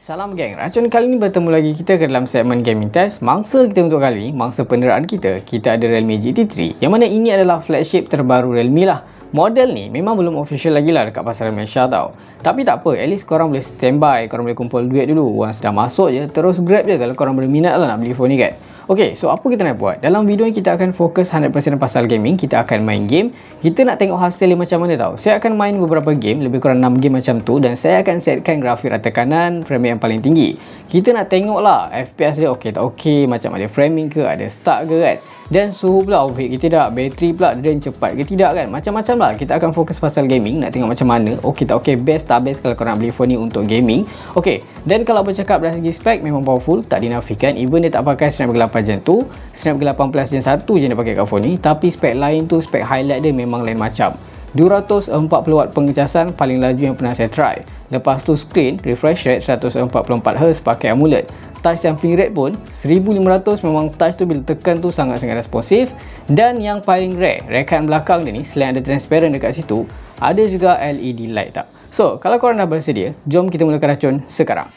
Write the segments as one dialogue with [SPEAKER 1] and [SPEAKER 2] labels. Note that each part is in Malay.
[SPEAKER 1] Salam geng, Racun kali ni bertemu lagi kita ke dalam segmen Gaming Test. Mangsa kita untuk kali ni, mangsa penerangan kita ada Realme GT3, yang mana ini adalah flagship terbaru Realme lah. Model ni memang belum official lagi lah dekat pasaran Malaysia tau. Tapi tak apa, at least korang boleh standby, korang boleh kumpul duit dulu. Once dah masuk je, terus grab je kalau korang berminat lah nak beli phone ni kan. Ok, so apa kita nak buat? Dalam video ni kita akan fokus 100% pasal gaming. Kita akan main game. Kita nak tengok hasil dia macam mana tau. Saya akan main beberapa game, lebih kurang 6 game macam tu. Dan saya akan setkan grafik rata kanan, frame yang paling tinggi. Kita nak tengok lah FPS dia ok tak ok, macam ada framing ke, ada stuck ke kan. Dan suhu pula overheat ke tidak, bateri pula drain cepat ke tidak kan. Macam-macam lah, kita akan fokus pasal gaming. Nak tengok macam mana, ok tak ok, best tak best kalau korang beli phone ni untuk gaming. Ok, dan kalau bercakap dari segi spek, memang powerful, tak dinafikan. Even dia tak pakai Snapdragon 8 Gen 2, Snapdragon 8 Plus Gen 1 je dia pakai kat phone ni. Tapi spek lain tu, spek highlight dia memang lain macam. 240W pengecasan paling laju yang pernah saya try. Lepas tu screen refresh rate 144Hz pakai AMOLED. Touch sampling rate pun 1500, memang touch tu bila tekan tu sangat-sangat responsif. Dan yang paling rare, rekaan belakang dia ni selain ada transparent dekat situ, ada juga LED light tak. So kalau korang dah bersedia, jom kita mulakan racun sekarang.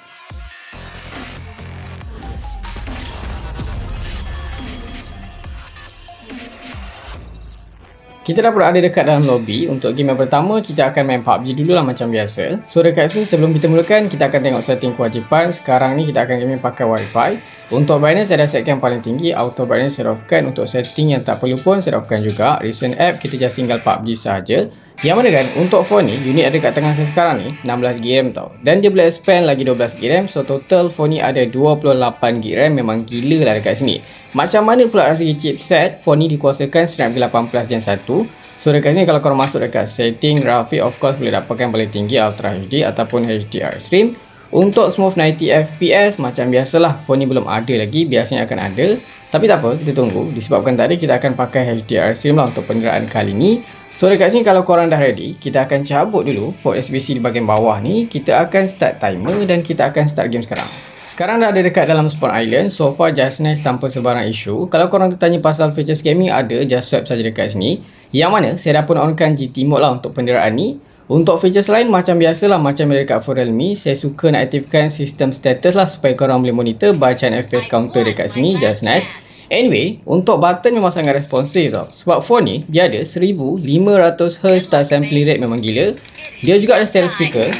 [SPEAKER 1] Kita dah berada dekat dalam lobby. Untuk game yang pertama, kita akan main PUBG dulu lah macam biasa. So dekat sini sebelum kita mulakan, kita akan tengok setting kewajipan. Sekarang ni kita akan gaming pakai Wi-Fi. Untuk brightness saya dah setkan paling tinggi. Auto brightness saya offkan. Untuk setting yang tak perlu pun saya offkan juga. Recent app kita just tinggal PUBG saja. Yang mana kan untuk phone ni, unit ada kat tengah saya sekarang ni 16GB RAM tau. Dan dia boleh expand lagi 12GB RAM. So total phone ni ada 28GB RAM. Memang gila lah dekat sini. Macam mana pula dari segi chipset, phone ni dikuasakan Snapdragon 8 Plus Gen 1. So dekat sini kalau korang masuk dekat setting grafik, of course boleh dapatkan paling tinggi Ultra HD ataupun HDR stream. Untuk smooth 90fps macam biasalah, phone ni belum ada lagi, biasanya akan ada. Tapi tak apa, kita tunggu. Disebabkan tadi kita akan pakai HDR stream lah untuk penerangan kali ni. So dekat sini kalau korang dah ready, kita akan cabut dulu port USB-C di bahagian bawah ni. Kita akan start timer dan kita akan start game sekarang. Sekarang dah ada dekat dalam Spawn Island. So far just nice tanpa sebarang isu. Kalau korang tertanya pasal features gaming, ada, just swipe saja dekat sini. Yang mana saya dah pun onkan GT mode lah untuk penerangan ni. Untuk features lain macam biasalah, macam dekat phone Realme, saya suka nak aktifkan sistem status lah supaya korang boleh monitor bacaan FPS counter dekat sini, just nice. Anyway, untuk button memang sangat responsif tau. Sebab phone ni dia ada 1500Hz touch sampling rate, memang gila. Dia juga ada stereo speaker.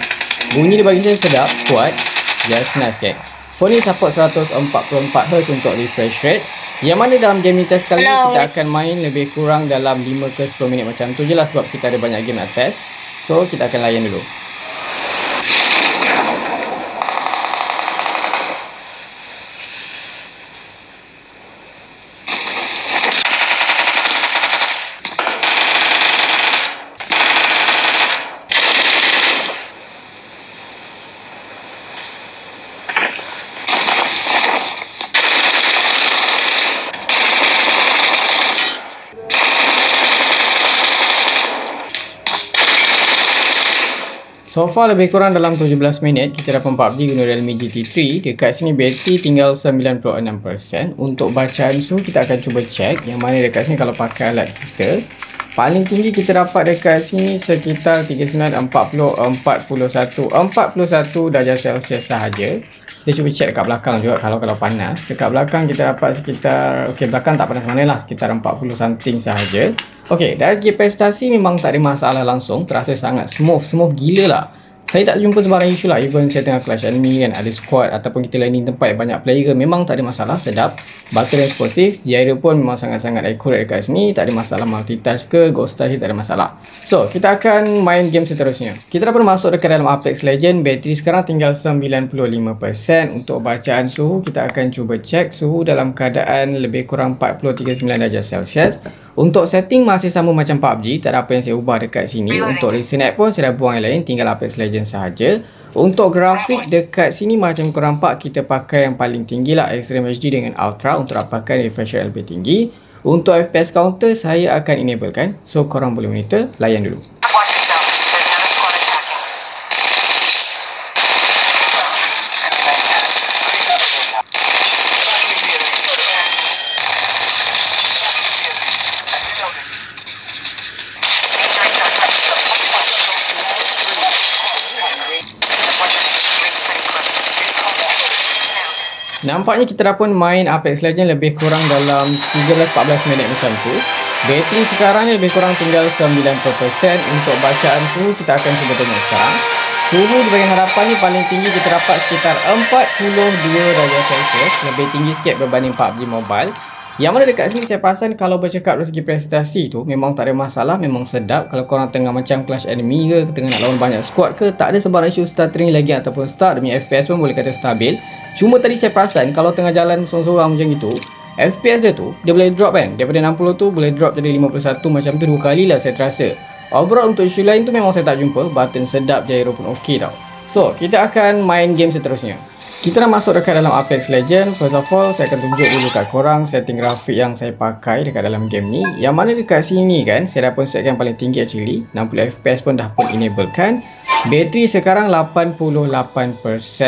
[SPEAKER 1] Bunyi dia bagi saya sedap, kuat, just nice kan. Phone ni support 144Hz untuk refresh rate. Yang mana dalam gaming test kali ni kita akan main lebih kurang dalam 5 ke 10 minit macam tu je lah. Sebab kita ada banyak game nak test. So kita akan layan dulu. So far lebih kurang dalam 17 minit kita dapat PUBG guna Realme GT3. Dekat sini bateri tinggal 96%. Untuk bacaan suhu kita akan cuba cek. Yang mana dekat sini kalau pakai alat kita, paling tinggi kita dapat dekat sini sekitar 39, 40, 41 darjah Celsius sahaja. Kita cuba cek dekat belakang juga kalau panas. Dekat belakang kita dapat sekitar, ok belakang tak panas mana lah, sekitar 40 something sahaja. Ok, dari segi prestasi memang tak ada masalah langsung. Terasa sangat smooth gila lah. Saya tak jumpa sebarang isu lah. Even saya tengah clash enemy kan, ada squad ataupun kita landing tempat yang banyak player, memang tak ada masalah, sedap. Button responsif, gyro pun memang sangat-sangat accurate dekat sini. Tak ada masalah multitouch ke, ghost touch, tak ada masalah. So, kita akan main game seterusnya. Kita dah pun masuk dekat dalam Apex Legends. Bateri sekarang tinggal 95%. Untuk bacaan suhu, kita akan cuba cek suhu dalam keadaan lebih kurang 40-39 darjah Celsius. Untuk setting masih sama macam PUBG, tak ada apa yang saya ubah dekat sini. Untuk recent app pun saya dah buang yang lain, tinggal Apex Legends sahaja. Untuk grafik dekat sini macam korang nampak, kita pakai yang paling tinggi lah, Extreme HD dengan Ultra untuk dapatkan refresh rate lebih tinggi. Untuk FPS counter saya akan enablekan, so korang boleh monitor, layan dulu. Nampaknya kita dah pun main Apex Legends lebih kurang dalam 13-14 minit macam tu. Bateri sekarang ni lebih kurang tinggal 90%. Untuk bacaan suhu kita akan cuba tengok sekarang. Suhu di bahagian hadapan ni paling tinggi kita dapat sekitar 42 darjah Celsius. Lebih tinggi sikit berbanding PUBG Mobile. Yang mana dekat sini saya perasan kalau bercakap dari segi prestasi tu memang tak ada masalah, memang sedap. Kalau korang tengah macam clash enemy ke, tengah nak lawan banyak squad ke, tak ada sebarang isu stuttering lagi ataupun start, demi FPS pun boleh kata stabil. Cuma tadi saya perasan kalau tengah jalan sorang-sorang macam itu, FPS dia tu, dia boleh drop kan. Daripada 60 tu boleh drop jadi 51 macam tu 2 kali lah saya terasa. Overall untuk isu lain tu memang saya tak jumpa. Button sedap, gyro pun okey tau. So, kita akan main game seterusnya. Kita dah masuk dekat dalam Apex Legends. First of all, saya akan tunjuk dulu kat korang setting grafik yang saya pakai dekat dalam game ni. Yang mana dekat sini kan, saya dah pun setkan paling tinggi actually. 60 FPS pun dah pun enablekan. Bateri sekarang 88%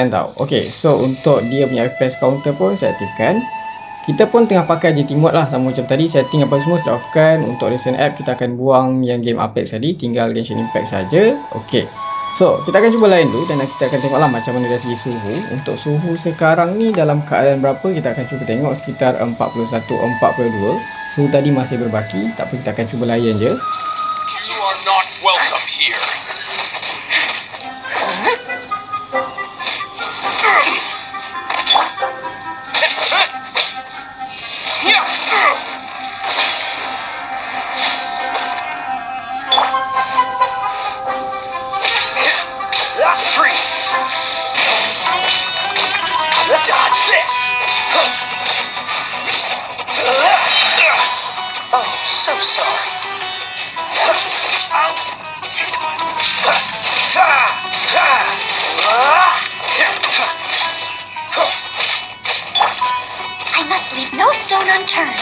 [SPEAKER 1] tau. Okay, so untuk dia punya FPS counter pun saya aktifkan. Kita pun tengah pakai GT mode lah, sama macam tadi. Setting apa semua saya offkan. Untuk recent app kita akan buang yang game Apex tadi, tinggal Genshin Impact saja. Okay, so kita akan cuba lain dulu dan kita akan tengoklah macam mana dari segi suhu. Untuk suhu sekarang ni dalam keadaan berapa, kita akan cuba tengok sekitar 41, 42. Suhu tadi masih berbaki, tak apa, kita akan cuba layan je.
[SPEAKER 2] You are not welcome here. Freeze! Dodge this! Oh, so sorry. I'll take
[SPEAKER 3] I must leave no stone unturned.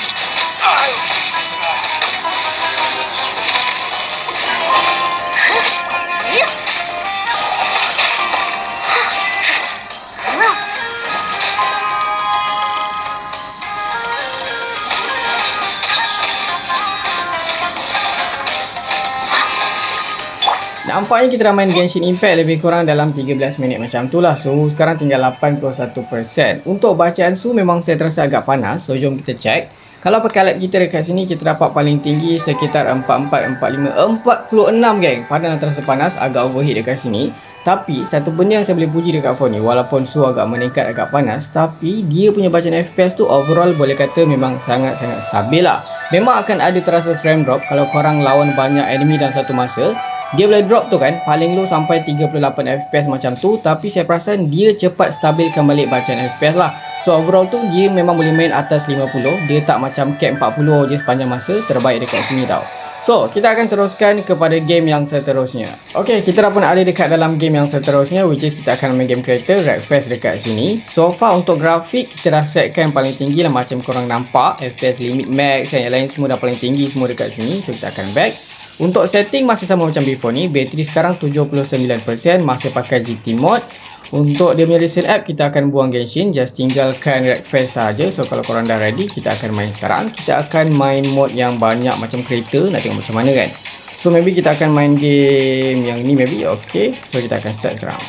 [SPEAKER 1] Nampaknya kita dah main Genshin Impact lebih kurang dalam 13 minit macam tu lah. Suhu sekarang tinggal 81%. Untuk bacaan suhu memang saya terasa agak panas. So jom kita cek. Kalau pakai lab kita dekat sini, kita dapat paling tinggi sekitar 44, 45, 46 geng. Padahal terasa panas, agak overheat dekat sini. Tapi satu benda yang saya boleh puji dekat phone ni, walaupun suhu agak meningkat, agak panas, tapi dia punya bacaan FPS tu overall boleh kata memang sangat-sangat stabil lah. Memang akan ada terasa frame drop kalau korang lawan banyak enemy dalam satu masa. Dia boleh drop tu kan, paling low sampai 38 FPS macam tu. Tapi saya perasan dia cepat stabilkan balik bacaan FPS lah. So overall tu dia memang boleh main atas 50. Dia tak macam cap 40 je sepanjang masa. Terbaik dekat sini tau. So kita akan teruskan kepada game yang seterusnya. Okay, kita dah pun ada dekat dalam game yang seterusnya, which is kita akan main game kereta Wreckfest dekat sini. So far untuk grafik kita dah setkan yang paling tinggi lah, macam korang nampak. FPS limit max dan yang lain semua dah paling tinggi semua dekat sini. So kita akan back. Untuk setting masih sama macam before ni. Bateri sekarang 79%, masih pakai GT mode. Untuk dia punya recent app kita akan buang Genshin, just tinggalkan Wreckfest saja. So kalau korang dah ready, kita akan main sekarang. Kita akan main mode yang banyak macam kereta, nak tengok macam mana kan. So maybe kita akan main game yang ni maybe. Okay, so kita akan start sekarang.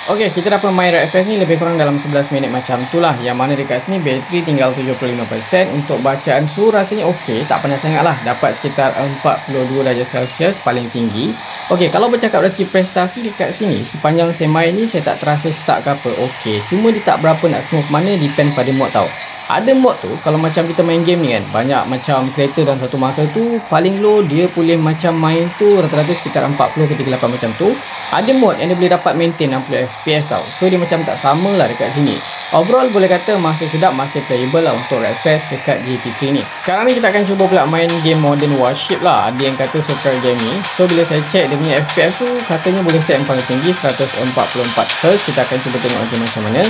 [SPEAKER 1] Okey, kita dapat main RFS ni lebih kurang dalam 11 minit macam tu lah. Yang mana dekat sini bateri tinggal 75%. Untuk bacaan suhu rasanya okey, tak panas sangat lah. Dapat sekitar 42 darjah Celsius paling tinggi. Okey, kalau bercakap dari segi prestasi dekat sini, sepanjang saya main ni saya tak terasa stuck ke apa. Okey, cuma dia tak berapa nak smooth mana, depend pada mod tau. Ada mod tu, kalau macam kita main game ni kan, banyak macam kereta dalam satu masa tu, paling low dia boleh macam main tu rata-rata sekitar 40 ke 38 macam tu. Ada mod yang dia boleh dapat maintain 60 FPS tau. So dia macam tak sama lah dekat sini. Overall boleh kata masih sedap, masih playable lah untuk refresh dekat GT3 ni. Sekarang ni kita akan cuba pula main game Modern Warship lah. Ada yang kata suka game ni. So bila saya check dia punya FPS tu, katanya boleh set yang paling tinggi 144Hz. Kita akan cuba tengok game macam mana.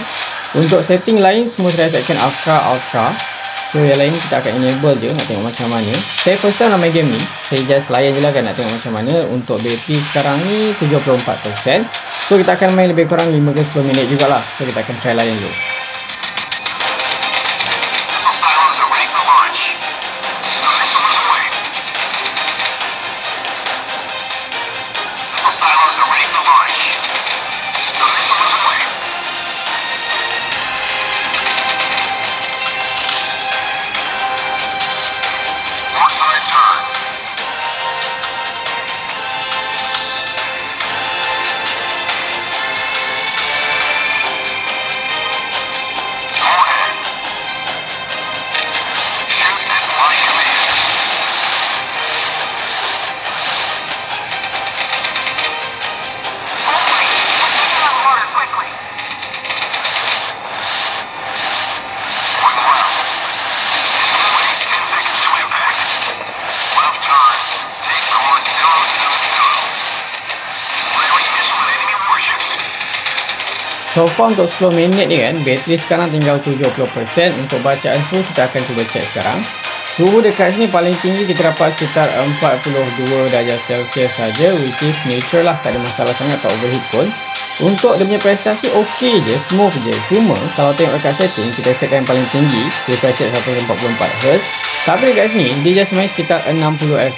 [SPEAKER 1] Untuk setting lain semua saya setkan Ultra. So yang lain kita akan enable je, nak tengok macam mana. Saya first time nak main game ni, saya just layan je lah kan, nak tengok macam mana. Untuk bateri sekarang ni 74%. So kita akan main lebih kurang 5 ke 10 minit jugalah. So kita akan try layan dulu. So far untuk 10 minit ni kan, bateri sekarang tinggal 70%. Untuk bacaan suhu kita akan cuba check sekarang. Suhu dekat sini paling tinggi kita dapat sekitar 42 darjah Celsius saja, which is nature lah, tak ada masalah sangat, tak overheat pun. Untuk dia punya prestasi okey je, smooth je. Cuma kalau tengok dekat setting, kita setkan yang paling tinggi, refresh rate 144Hz. Tapi dekat sini dia just main sekitar 60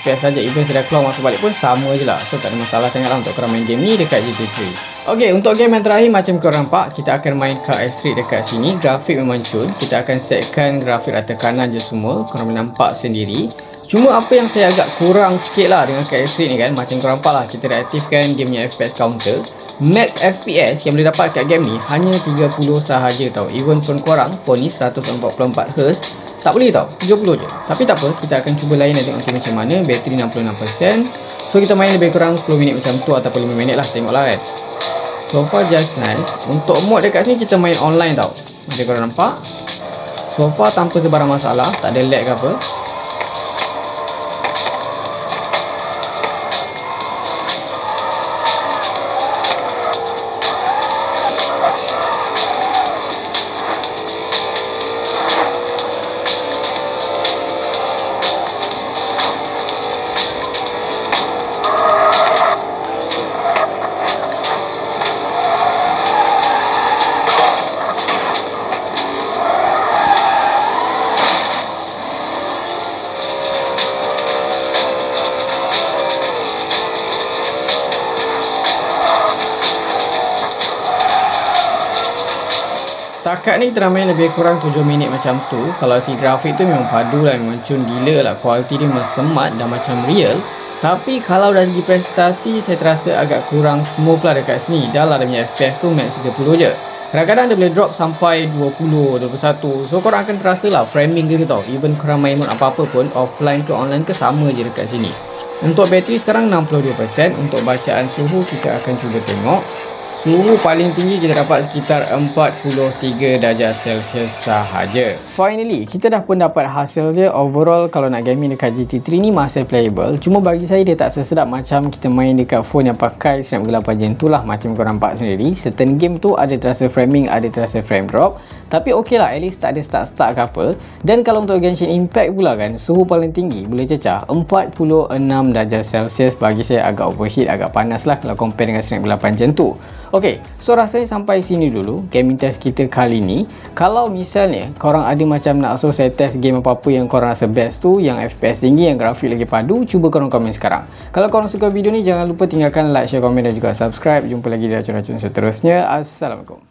[SPEAKER 1] FPS saja. Even saya dah keluar masuk balik pun sama je lah. So tak ada masalah sangat lah untuk korang main game ni dekat GT3. Okey, untuk game yang terakhir macam korang nampak, kita akan main Car Street dekat sini. Grafik memang cun. Kita akan setkan grafik rata kanan je semua. Korang boleh nampak sendiri. Cuma apa yang saya agak kurang sikit lah dengan Car Street ni kan, macam korang nampak lah, kita reaktifkan game punya FPS counter. Max FPS yang boleh dapat kat game ni hanya 30 sahaja tau. Even phone korang, phone ni 144Hz, tak boleh tau, 70 je. Tapi tak apa, kita akan cuba lain dan tengok macam mana. Bateri 66%. So kita main lebih kurang 10 minit macam tu ataupun 5 minit lah, tengoklah kan. So far just nice. Untuk mod dekat sini kita main online tau, macam korang nampak. So far tanpa sebarang masalah, tak ada lag ke apa. Setakat ni kita dah main lebih kurang 7 minit macam tu. Kalau si grafik tu memang padu lah, memang cun gila lah. Kualiti dia memang semat dan macam real. Tapi kalau dari segi prestasi, saya terasa agak kurang smooth lah dekat sini. Dah lah dia punya FPS tu max 30 je. Kadang-kadang dia boleh drop sampai 20, 21. So korang akan terasa lah framing dia tu tau. Even korang main mode apa-apa pun, offline ke online ke, sama je dekat sini. Untuk bateri sekarang 62%. Untuk bacaan suhu kita akan cuba tengok. Suhu paling tinggi kita dapat sekitar 43 darjah Celsius sahaja. Finally, kita dah pun dapat hasil dia. Overall, kalau nak gaming dekat GT3 ni masih playable. Cuma bagi saya dia tak sesedap macam kita main dekat phone yang pakai Snapdragon 8 Gen tu lah. Macam korang nampak sendiri. Certain game tu ada terasa framing, ada terasa frame drop. Tapi okey lah, at least tak ada stuck ke apa. Dan kalau untuk Genshin Impact pula kan, suhu paling tinggi boleh cecah 46 darjah Celsius. Bagi saya agak overheat, agak panas lah kalau compare dengan Snake 8 macam tu. Okey, so rasanya sampai sini dulu gaming test kita kali ni. Kalau misalnya korang ada macam nak suruh saya test game apa-apa yang korang rasa best tu, yang FPS tinggi, yang grafik lagi padu, cuba korang komen sekarang. Kalau korang suka video ni, jangan lupa tinggalkan like, share, komen dan juga subscribe. Jumpa lagi di racun-racun seterusnya. Assalamualaikum.